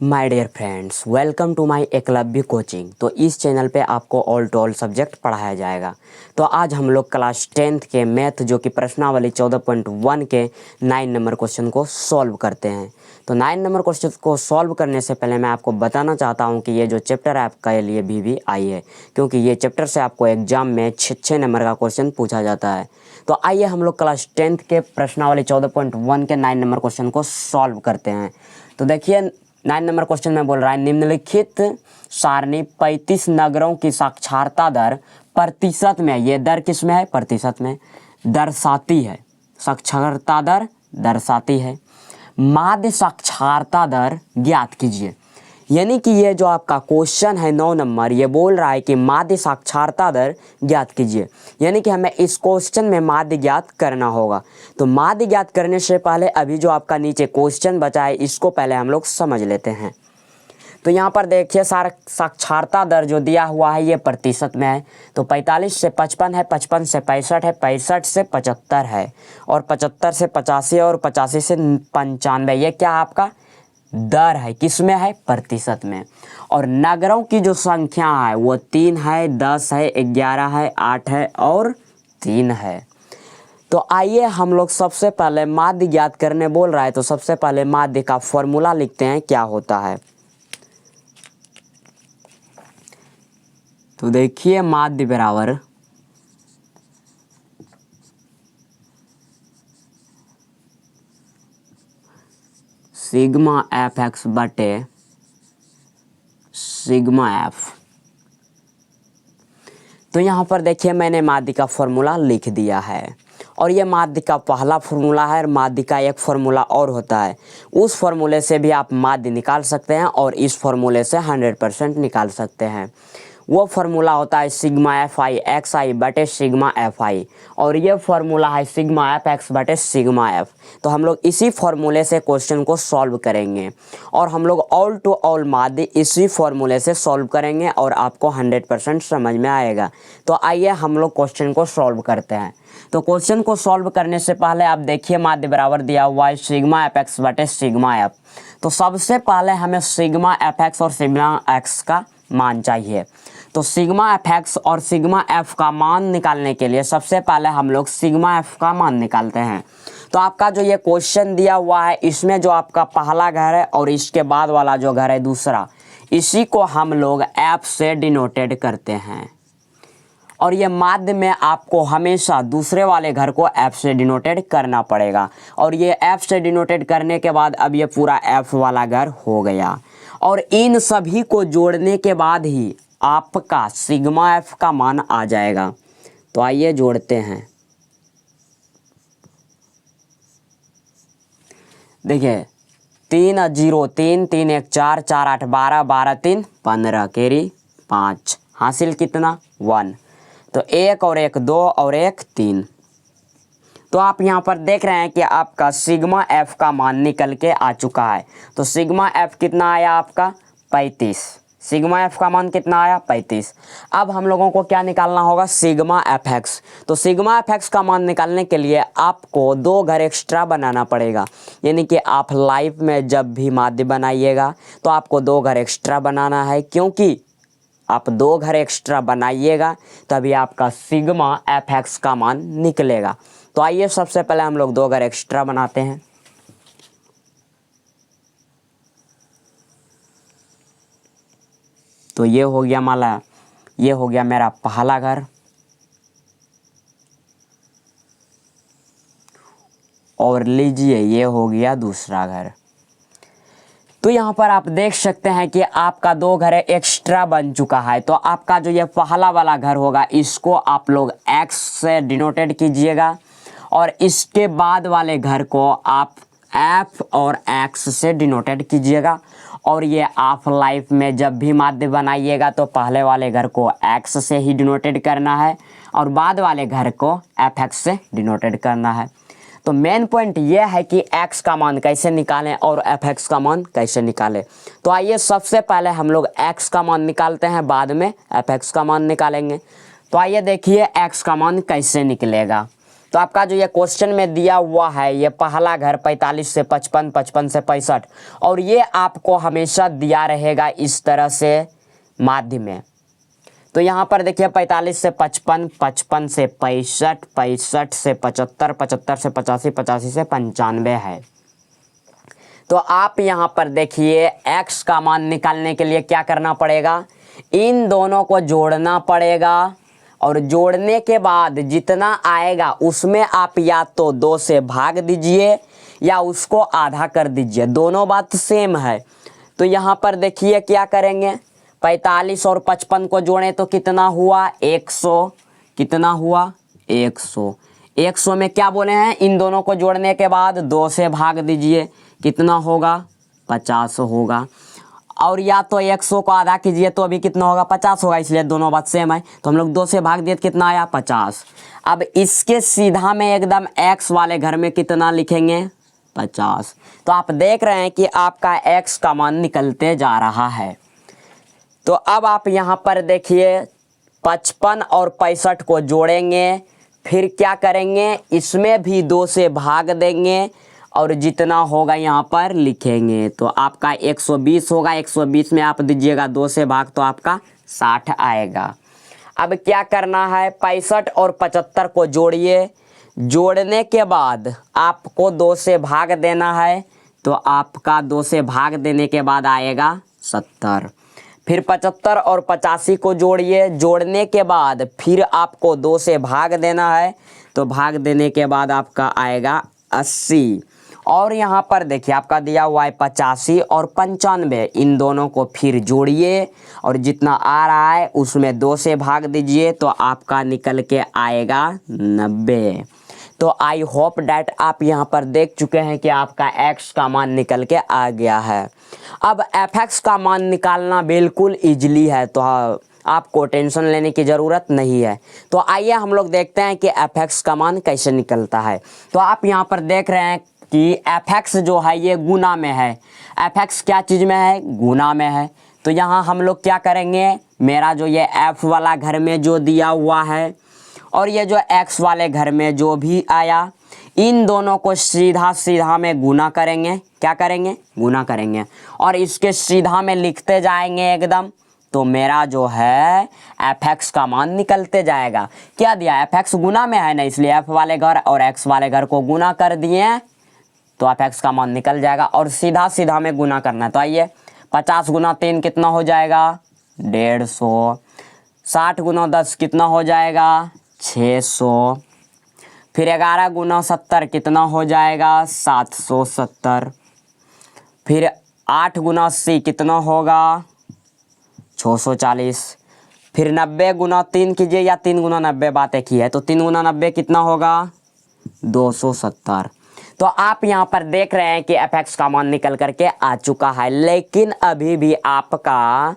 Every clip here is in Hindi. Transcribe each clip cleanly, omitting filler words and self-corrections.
My dear friends, welcome to my Eklavya coaching. तो इस चैनल पे आपको ऑल टू ऑल सब्जेक्ट पढ़ाया जाएगा। तो आज हम लोग क्लास 10th के मैथ जो कि प्रश्नावली 14.1 के 9 नंबर क्वेश्चन को सॉल्व करते हैं। तो 9 नंबर क्वेश्चन को सॉल्व करने से पहले मैं आपको बताना चाहता हूँ कि ये जो चैप्टर है आपका लिए भी आई है, क्योंकि ये चैप्टर से आपको एग्जाम में 6 नंबर का क्वेश्चन पूछा जाता है। तो आइए हम लोग क्लास 10th के प्रश्नावली 14.1 के 9 नंबर क्वेश्चन को सॉल्व करते हैं। तो देखिए 9 नंबर क्वेश्चन में बोल रहा है, निम्नलिखित सारणी 35 नगरों की साक्षरता दर प्रतिशत में, ये दर किस में है? प्रतिशत में दर्शाती है। साक्षरता दर दर्शाती है। माध्य साक्षरता दर ज्ञात कीजिए। यानी कि ये जो आपका क्वेश्चन है 9 नंबर, ये बोल रहा है कि माध्य साक्षरता दर ज्ञात कीजिए। यानी कि हमें इस क्वेश्चन में माध्य ज्ञात करना होगा। तो माध्य ज्ञात करने से पहले अभी जो आपका नीचे क्वेश्चन बचा है इसको पहले हम लोग समझ लेते हैं। तो यहाँ पर देखिए साक्षरता दर जो दिया हुआ है ये प्रतिशत में है। तो 45 से 55 है, 55 से 65 है, 65 से 75 है, और 75 से 85 और 85 से 95, ये क्या आपका दर है? किस में है? प्रतिशत में। और नगरों की जो संख्या है वो 3 है, 10 है, 11 है, 8 है और 3 है। तो आइए हम लोग सबसे पहले माध्य ज्ञात करने बोल रहा है, तो सबसे पहले माध्य का फॉर्मूला लिखते हैं क्या होता है। तो देखिए माध्य बराबर सिग्मा एफ एक्स बटे सिग्मा एफ। तो यहाँ पर देखिए मैंने माध्य का फॉर्मूला लिख दिया है, और ये माध्य का पहला फॉर्मूला है। और माध्य का एक फॉर्मूला और होता है, उस फॉर्मूले से भी आप माध्य निकाल सकते हैं और इस फॉर्मूले से 100% निकाल सकते हैं। वो फार्मूला होता है सिग्मा एफ आई एक्स आई बटे सिग्मा एफ आई, और ये फार्मूला है सिग्मा एफ एक्स बटे सिग्मा एफ। तो हम लोग इसी फार्मूले से क्वेश्चन को सॉल्व करेंगे, और हम लोग ऑल टू ऑल माध्य इसी फार्मूले से सॉल्व करेंगे और आपको 100% समझ में आएगा। तो आइए हम लोग क्वेश्चन को सॉल्व करते हैं। तो क्वेश्चन को सॉल्व करने से पहले आप देखिए माध्य बराबर दिया हुआ है सिग्मा एफ एक्स बटे सिग्मा एफ। तो सबसे पहले हमें सिग्मा एफ एक्स और सिग्मा एक्स का मान चाहिए। तो सिग्मा एफ एक्स और सिग्मा एफ का मान निकालने के लिए सबसे पहले हम लोग सिग्मा एफ का मान निकालते हैं। तो आपका जो ये क्वेश्चन दिया हुआ है इसमें जो आपका पहला घर है और इसके बाद वाला जो घर है दूसरा, इसी को हम लोग एफ से डिनोटेड करते हैं। और ये माध्य में आपको हमेशा दूसरे वाले घर को एफ से डिनोटेड करना पड़ेगा, और ये एफ से डिनोटेड करने के बाद अब ये पूरा एफ वाला घर हो गया। और इन सभी को जोड़ने के बाद ही आपका सिग्मा एफ का मान आ जाएगा। तो आइए जोड़ते हैं। देखिए 3 0 3 3 1 4 4 8 12 12 3 15 कैरी 5 हासिल कितना 1। तो 1 और 1 2 और 1 3। तो आप यहाँ पर देख रहे हैं कि आपका सिग्मा एफ का मान निकल के आ चुका है। तो सिग्मा एफ कितना आया आपका 35। सिग्मा एफ का मान कितना आया 35। अब हम लोगों को क्या निकालना होगा? Sigma F x. तो सिग्मा एफ एक्स का मान निकालने के लिए आपको 2 घर एक्स्ट्रा बनाना पड़ेगा। यानी कि आप लाइफ में जब भी माध्य बनाइएगा तो आपको 2 घर एक्स्ट्रा बनाना है, क्योंकि आप 2 घर एक्स्ट्रा बनाइएगा तभी आपका सिग्मा एफ एक्स का मान निकलेगा। तो आइए सबसे पहले हम लोग 2 घर एक्स्ट्रा बनाते हैं। तो ये हो गया माला, ये हो गया मेरा पहला घर, और लीजिए ये हो गया दूसरा घर। तो यहाँ पर आप देख सकते हैं कि आपका 2 घर एक्स्ट्रा बन चुका है। तो आपका जो ये पहला वाला घर होगा इसको आप लोग एक्स से डिनोटेड कीजिएगा, और इसके बाद वाले घर को आप एफ और एक्स से डिनोटेड कीजिएगा। और ये आप लाइफ में जब भी माध्य बनाइएगा तो पहले वाले घर को एक्स से ही डिनोटेड करना है और बाद वाले घर को एफ एक्स से डिनोटेड करना है। तो मेन पॉइंट ये है कि x का मान कैसे निकालें और एफ एक्स का मान कैसे निकालें। तो आइए सबसे पहले हम लोग x का मान निकालते हैं, बाद में एफ एक्स का मान निकालेंगे। तो आइए देखिए x का मान कैसे निकलेगा। तो आपका जो ये क्वेश्चन में दिया हुआ है ये पहला घर 45 से 55, 55 से 65, और ये आपको हमेशा दिया रहेगा इस तरह से माध्य में। तो यहाँ पर देखिए 45 से 55, 55 से 65, 65 से 75, 75 से 85, 85 से 95 है। तो आप यहाँ पर देखिए x का मान निकालने के लिए क्या करना पड़ेगा, इन दोनों को जोड़ना पड़ेगा, और जोड़ने के बाद जितना आएगा उसमें आप या तो 2 से भाग दीजिए या उसको आधा कर दीजिए, दोनों बात सेम है। तो यहाँ पर देखिए क्या करेंगे, 45 और 55 को जोड़ें तो कितना हुआ 100, कितना हुआ 100। 100 में क्या बोले हैं, इन दोनों को जोड़ने के बाद 2 से भाग दीजिए, कितना होगा 50 होगा, और या तो 100 को आधा कीजिए तो अभी कितना होगा 50 होगा, इसलिए दोनों बात सेम है। तो हम लोग 2 से भाग दिए तो कितना आया 50। अब इसके सीधा में एकदम x वाले घर में कितना लिखेंगे 50। तो आप देख रहे हैं कि आपका x का मान निकलते जा रहा है। तो अब आप यहाँ पर देखिए 55 और 65 को जोड़ेंगे, फिर क्या करेंगे, इसमें भी 2 से भाग देंगे और जितना होगा यहाँ पर लिखेंगे। तो आपका 120 होगा, 120 में आप दीजिएगा 2 से भाग तो आपका 60 आएगा। अब क्या करना है, 65 और 75 को जोड़िए, जोड़ने के बाद आपको 2 से भाग देना है, तो आपका 2 से भाग देने के बाद आएगा 70। फिर 75 और 85 को जोड़िए, जोड़ने के बाद फिर आपको 2 से भाग देना है, तो भाग देने के बाद आपका आएगा 80। और यहाँ पर देखिए आपका दिया हुआ है 85 और 95, इन दोनों को फिर जोड़िए और जितना आ रहा है उसमें 2 से भाग दीजिए तो आपका निकल के आएगा 90। तो आई होप डैट आप यहाँ पर देख चुके हैं कि आपका x का मान निकल के आ गया है। अब fx का मान निकालना बिल्कुल ईजिली है, तो आपको टेंशन लेने की ज़रूरत नहीं है। तो आइए हम लोग देखते हैं कि fx का मान कैसे निकलता है। तो आप यहाँ पर देख रहे हैं कि fx जो है ये गुना में है, fx क्या चीज़ में है, गुना में है। तो यहाँ हम लोग क्या करेंगे, मेरा जो ये f वाला घर में जो दिया हुआ है और ये जो x वाले घर में जो भी आया, इन दोनों को सीधा सीधा में गुना करेंगे। क्या करेंगे, गुना करेंगे, और इसके सीधा में लिखते जाएंगे एकदम। तो मेरा जो है fx का मान निकलते जाएगा। क्या दिया, fx गुना में है ना, इसलिए f वाले घर और x वाले घर को गुना कर दिए तो fx का मान निकल जाएगा, और सीधा सीधा में गुना करना है। तो आइए 50 गुना 3 कितना हो जाएगा 150, 60 गुना 10 कितना हो जाएगा 600, फिर 11 गुना 70 कितना हो जाएगा 770, फिर 8 गुना 80 कितना होगा 640, फिर 90 गुना 3 कीजिए या 3 गुना 90 बात एक ही है, तो 3 गुना 90 कितना होगा 270। तो आप यहाँ पर देख रहे हैं कि fx का मान निकल करके आ चुका है, लेकिन अभी भी आपका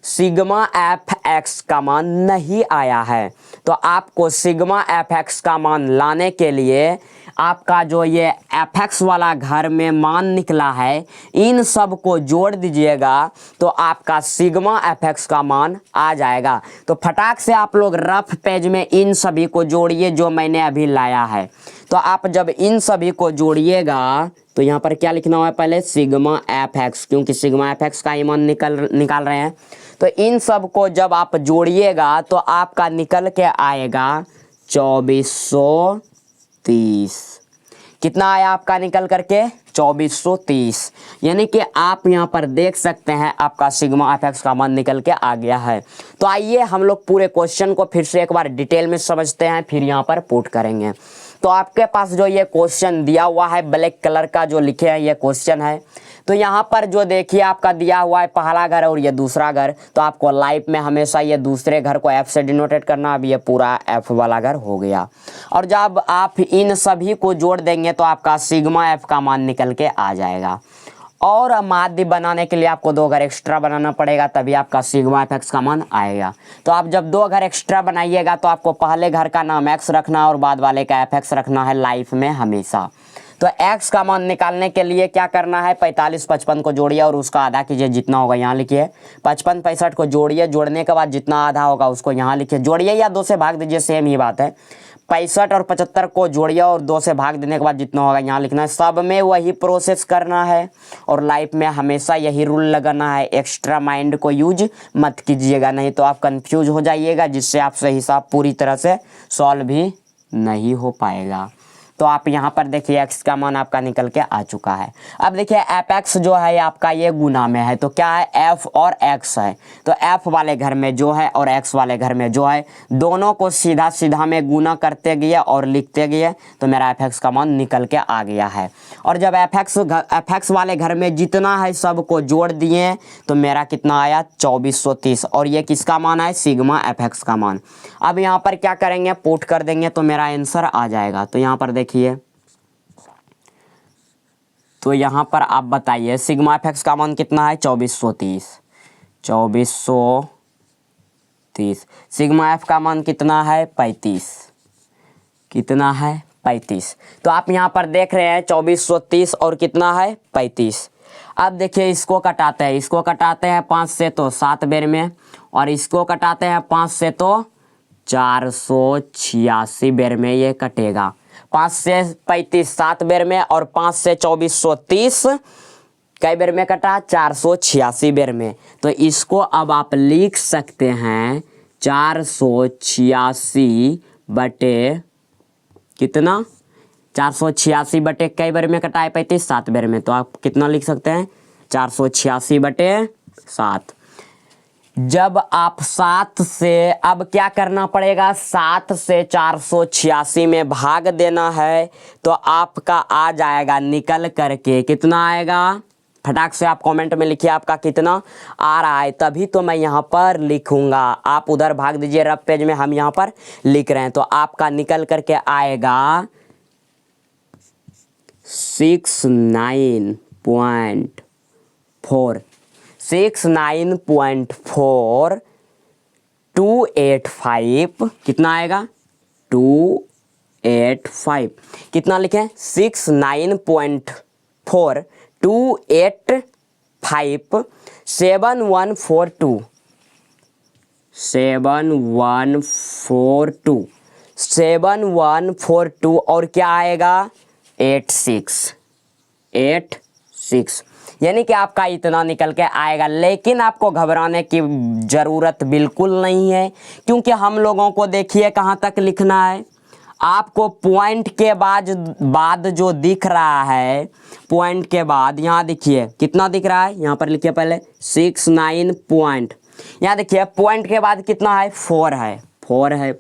सिग्मा fx का मान नहीं आया है। तो आपको सिग्मा fx का मान लाने के लिए आपका जो ये fx वाला घर में मान निकला है, इन सब को जोड़ दीजिएगा तो आपका सिग्मा fx का मान आ जाएगा। तो फटाक से आप लोग रफ पेज में इन सभी को जोड़िए जो मैंने अभी लाया है। तो आप जब इन सभी को जोड़िएगा तो यहाँ पर क्या लिखना है, पहले सिग्मा fx, क्योंकि सिग्मा fx का ही मान निकाल रहे हैं। तो इन सब को जब आप जोड़िएगा तो आपका निकल के आएगा 2430। कितना आया आपका निकल करके 2430। यानी कि आप यहाँ पर देख सकते हैं आपका सिग्मा fx का मान निकल के आ गया है। तो आइए हम लोग पूरे क्वेश्चन को फिर से एक बार डिटेल में समझते हैं, फिर यहाँ पर पुट करेंगे। तो आपके पास जो ये क्वेश्चन दिया हुआ है ब्लैक कलर का जो लिखे हैं ये क्वेश्चन है। तो यहाँ पर जो देखिए आपका दिया हुआ है पहला घर और ये दूसरा घर, तो आपको लाइफ में हमेशा ये दूसरे घर को f से डिनोटेट करना। अब ये पूरा f वाला घर हो गया, और जब आप इन सभी को जोड़ देंगे तो आपका सिग्मा f का मान निकल के आ जाएगा। और माध्य बनाने के लिए आपको 2 घर एक्स्ट्रा बनाना पड़ेगा, तभी आपका सिग्मा fx का मान आएगा। तो आप जब 2 घर एक्स्ट्रा बनाइएगा तो आपको पहले घर का नाम x रखना और बाद वाले का fx रखना है लाइफ में हमेशा। तो x का मान निकालने के लिए क्या करना है, 45 55 को जोड़िए और उसका आधा कीजिए, जितना होगा यहाँ लिखिए। 55 65 को जोड़िए, जोड़ने के बाद जितना आधा होगा उसको यहाँ लिखिए, जोड़िए या 2 से भाग दीजिए, सेम ही बात है। 65 और 75 को जोड़िए और 2 से भाग देने के बाद जितना होगा यहाँ लिखना है। सब में वही प्रोसेस करना है और लाइफ में हमेशा यही रूल लगाना है, एक्स्ट्रा माइंड को यूज मत कीजिएगा, नहीं तो आप कंफ्यूज हो जाइएगा, जिससे आपसे हिसाब पूरी तरह से सॉल्व भी नहीं हो पाएगा। तो आप यहाँ पर देखिए x का मान आपका निकल के आ चुका है। अब देखिए fx जो है आपका ये गुना में है, तो क्या है f और x है, तो f वाले घर में जो है और x वाले घर में जो है, दोनों को सीधा सीधा में गुना करते गए और लिखते गए, तो मेरा fx का मान निकल के आ गया है। और जब fx वाले घर में जितना है सबको जोड़ दिए तो मेरा कितना आया 2430, और ये किसका मान है, सिग्मा fx का मान। अब यहाँ पर क्या करेंगे, पुट कर देंगे तो मेरा आंसर आ जाएगा। तो यहाँ पर देखिए, तो यहाँ पर आप बताइए सिग्मा एफएक्स का मान कितना है 2430, 2430। सिग्मा एफ का मान कितना है 35, कितना है 35। तो आप यहाँ पर देख रहे हैं 2430 और कितना है 35। अब देखिए इसको कटाते हैं, इसको कटाते हैं 5 से तो 7 बेर में, और इसको कटाते हैं 5 से तो 486 बेर में ये कटेगा। 5 से 35 7 बेर में, और 5 से 2430 कई बेर में कटा 486 बेर में। तो इसको अब आप लिख सकते हैं 486 बटे कितना, 486 बटे कई बेर में कटा है 35, 7 बेर में, तो आप कितना लिख सकते हैं 486 बटे 7। जब आप 7 से, अब क्या करना पड़ेगा, 7 से 486 में भाग देना है, तो आपका आ जाएगा निकल करके कितना आएगा, फटाक से आप कमेंट में लिखिए आपका कितना आ रहा है, तभी तो मैं यहाँ पर लिखूंगा। आप उधर भाग दीजिए रफ पेज में, हम यहाँ पर लिख रहे हैं। तो आपका निकल करके आएगा 69.4, 69.4285, कितना आएगा 285, कितना लिखें 69.4285 7142 7142 7142, और क्या आएगा 86, यानी कि आपका इतना निकल के आएगा। लेकिन आपको घबराने की ज़रूरत बिल्कुल नहीं है, क्योंकि हम लोगों को देखिए कहाँ तक लिखना है। आपको पॉइंट के बाद जो दिख रहा है, पॉइंट के बाद यहाँ देखिए कितना दिख रहा है, यहाँ पर लिखिए पहले 69 पॉइंट, यहाँ देखिए पॉइंट के बाद कितना है 4 है,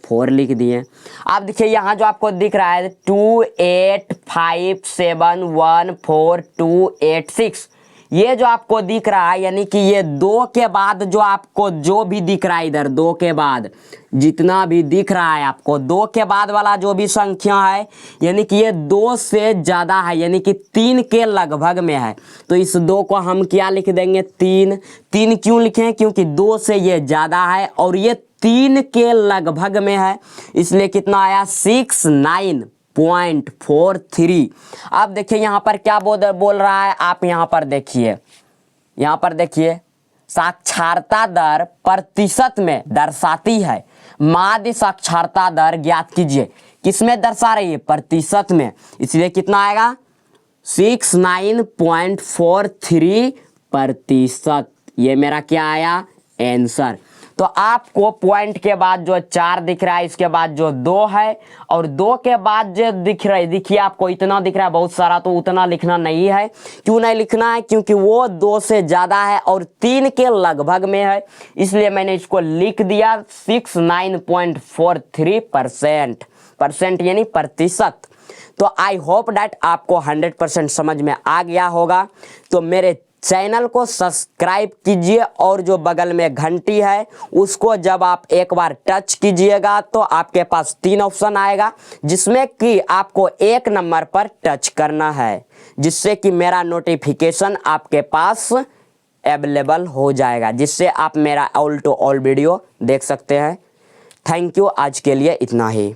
4 लिख दिए। आप देखिए यहाँ जो आपको दिख रहा है 285714286, ये जो आपको दिख रहा है, यानी कि ये 2 के बाद जो आपको जो भी दिख रहा है, इधर 2 के बाद जितना भी दिख रहा है आपको, 2 के बाद वाला जो भी संख्या है, यानी कि ये 2 से ज़्यादा है, यानी कि 3 के लगभग में है, तो इस 2 को हम क्या लिख देंगे 3। 3 क्यों लिखें, क्योंकि 2 से ये ज़्यादा है और ये 3 के लगभग में है, इसलिए कितना आया 69.43। अब देखिए यहाँ पर क्या बोल रहा है, आप यहाँ पर देखिए, यहाँ पर देखिए साक्षरता दर प्रतिशत में दर्शाती है, माध्य साक्षरता दर ज्ञात कीजिए, किसमें दर्शा रही है, प्रतिशत में, इसलिए कितना आएगा 69.43%। ये मेरा क्या आया आंसर। तो आपको पॉइंट के बाद जो 4 दिख रहा है, इसके बाद जो 2 है, और 2 के बाद जो दिख रहा है, देखिए आपको इतना दिख रहा है बहुत सारा, तो उतना लिखना नहीं है। क्यों नहीं लिखना है, क्योंकि वो 2 से ज़्यादा है और 3 के लगभग में है, इसलिए मैंने इसको लिख दिया 69.43%, यानी प्रतिशत। तो आई होप डैट आपको 100% समझ में आ गया होगा। तो मेरे चैनल को सब्सक्राइब कीजिए, और जो बगल में घंटी है उसको जब आप एक बार टच कीजिएगा तो आपके पास 3 ऑप्शन आएगा, जिसमें कि आपको 1 नंबर पर टच करना है, जिससे कि मेरा नोटिफिकेशन आपके पास अवेलेबल हो जाएगा, जिससे आप मेरा ऑल टू ऑल वीडियो देख सकते हैं। थैंक यू, आज के लिए इतना ही।